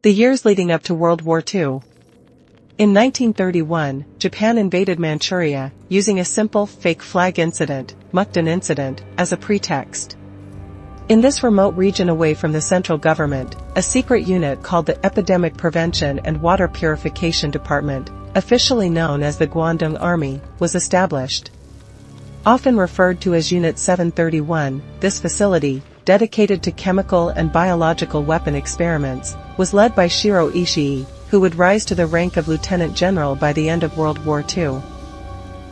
The years leading up to World War II. In 1931, Japan invaded Manchuria, using a simple fake flag incident, Mukden Incident, as a pretext. In this remote region away from the central government, a secret unit called the Epidemic Prevention and Water Purification Department, officially known as the Guandong Army, was established. Often referred to as Unit 731, this facility, dedicated to chemical and biological weapon experiments, was led by Shiro Ishii, who would rise to the rank of lieutenant general by the end of World War II.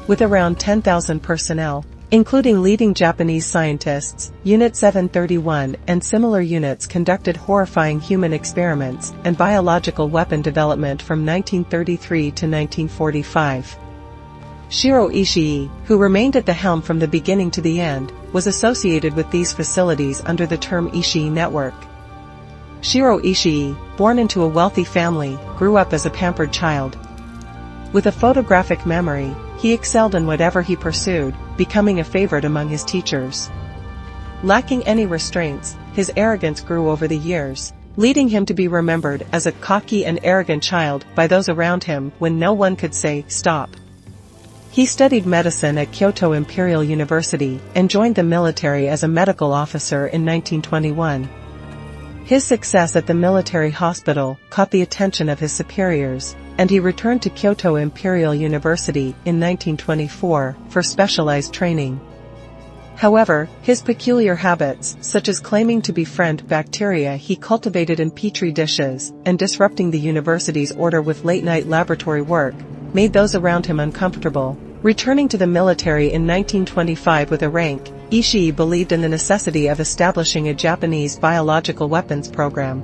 With around 10,000 personnel, including leading Japanese scientists, Unit 731 and similar units conducted horrifying human experiments and biological weapon development from 1933 to 1945. Shiro Ishii, who remained at the helm from the beginning to the end, was associated with these facilities under the term Ishii Network. Shiro Ishii, born into a wealthy family, grew up as a pampered child. With a photographic memory, he excelled in whatever he pursued, becoming a favorite among his teachers. Lacking any restraints, his arrogance grew over the years, leading him to be remembered as a cocky and arrogant child by those around him when no one could say, "Stop." He studied medicine at Kyoto Imperial University and joined the military as a medical officer in 1921. His success at the military hospital caught the attention of his superiors, and he returned to Kyoto Imperial University in 1924 for specialized training. However, his peculiar habits, such as claiming to befriend bacteria he cultivated in petri dishes and disrupting the university's order with late-night laboratory work, made those around him uncomfortable. Returning to the military in 1925 with a rank, Ishii believed in the necessity of establishing a Japanese biological weapons program.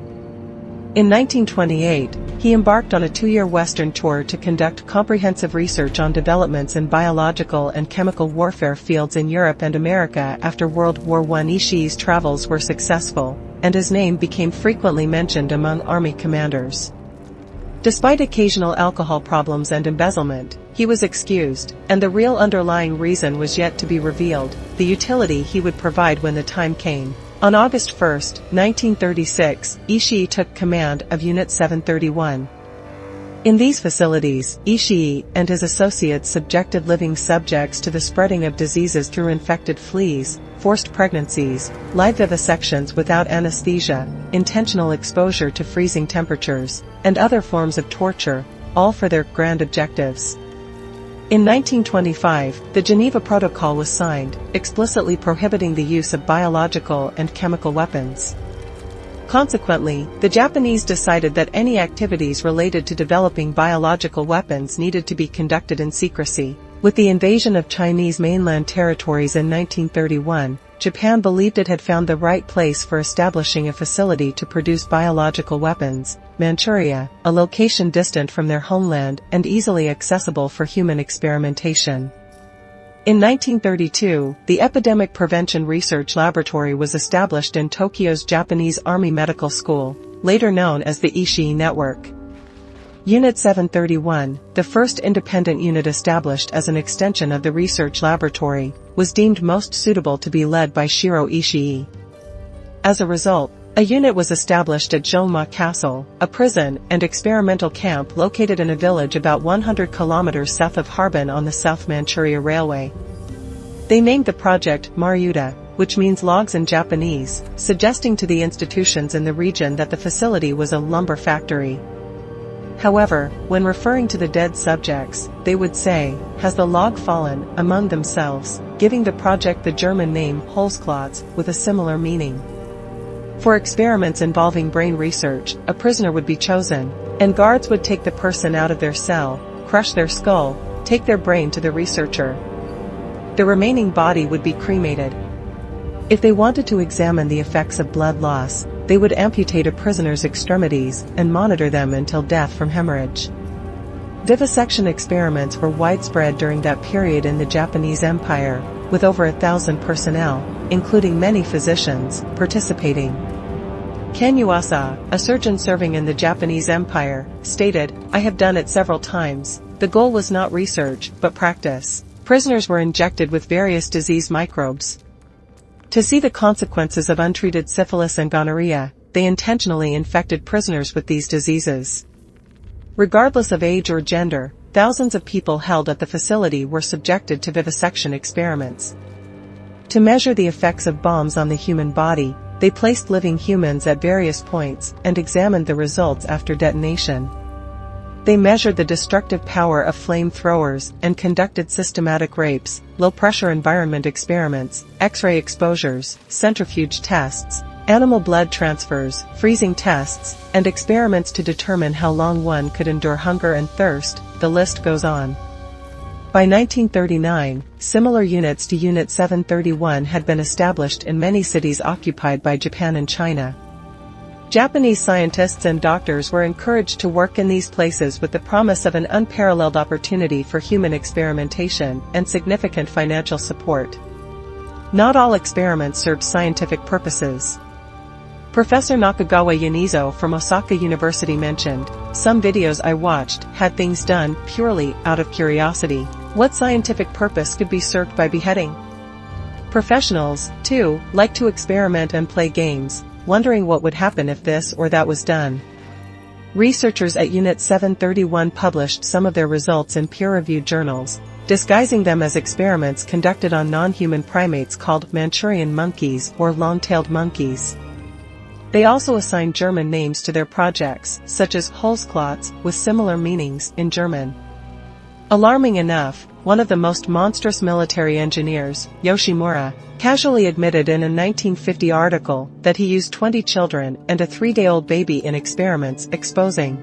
In 1928, he embarked on a 2-year Western tour to conduct comprehensive research on developments in biological and chemical warfare fields in Europe and America after World War I. Ishii's travels were successful, and his name became frequently mentioned among army commanders. Despite occasional alcohol problems and embezzlement, he was excused, and the real underlying reason was yet to be revealed, the utility he would provide when the time came. On August 1, 1936, Ishii took command of Unit 731. In these facilities, Ishii and his associates subjected living subjects to the spreading of diseases through infected fleas, forced pregnancies, live vivisections without anesthesia, intentional exposure to freezing temperatures, and other forms of torture, all for their grand objectives. In 1925, the Geneva Protocol was signed, explicitly prohibiting the use of biological and chemical weapons. Consequently, the Japanese decided that any activities related to developing biological weapons needed to be conducted in secrecy. With the invasion of Chinese mainland territories in 1931, Japan believed it had found the right place for establishing a facility to produce biological weapons, Manchuria, a location distant from their homeland and easily accessible for human experimentation. In 1932, the Epidemic Prevention Research Laboratory was established in Tokyo's Japanese Army Medical School, later known as the Ishii Network. Unit 731, the first independent unit established as an extension of the research laboratory, was deemed most suitable to be led by Shiro Ishii. As a result, a unit was established at Jeonma Castle, a prison and experimental camp located in a village about 100 kilometers south of Harbin on the South Manchuria Railway. They named the project Maryuta, which means logs in Japanese, suggesting to the institutions in the region that the facility was a lumber factory. However, when referring to the dead subjects, they would say, "Has the log fallen?" among themselves, giving the project the German name Holzklotz, with a similar meaning. For experiments involving brain research, a prisoner would be chosen, and guards would take the person out of their cell, crush their skull, take their brain to the researcher. The remaining body would be cremated. If they wanted to examine the effects of blood loss, they would amputate a prisoner's extremities and monitor them until death from hemorrhage. Vivisection experiments were widespread during that period in the Japanese Empire, with over 1,000 personnel, including many physicians, participating. Ken Yuasa, a surgeon serving in the Japanese Empire, stated, "I have done it several times. The goal was not research, but practice. Prisoners were injected with various disease microbes to see the consequences of untreated syphilis and gonorrhea. they intentionally infected prisoners with these diseases. Regardless of age or gender, thousands of people held at the facility were subjected to vivisection experiments. To measure the effects of bombs on the human body, they placed living humans at various points and examined the results after detonation. They measured the destructive power of flamethrowers and conducted systematic rapes, low-pressure environment experiments, X-ray exposures, centrifuge tests, animal blood transfers, freezing tests, and experiments to determine how long one could endure hunger and thirst. The list goes on. By 1939, similar units to Unit 731 had been established in many cities occupied by Japan and China. Japanese scientists and doctors were encouraged to work in these places with the promise of an unparalleled opportunity for human experimentation and significant financial support. Not all experiments served scientific purposes. Professor Nakagawa Yanizo from Osaka University mentioned, "Some videos I watched had things done purely out of curiosity. What scientific purpose could be served by beheading?" Professionals, too, like to experiment and play games, wondering what would happen if this or that was done. Researchers at Unit 731 published some of their results in peer-reviewed journals, disguising them as experiments conducted on non-human primates called Manchurian monkeys or long-tailed monkeys. They also assigned German names to their projects, such as Holzklotz, with similar meanings in German. Alarming enough, one of the most monstrous military engineers, Yoshimura, casually admitted in a 1950 article that he used 20 children and a 3-day-old baby in experiments, exposing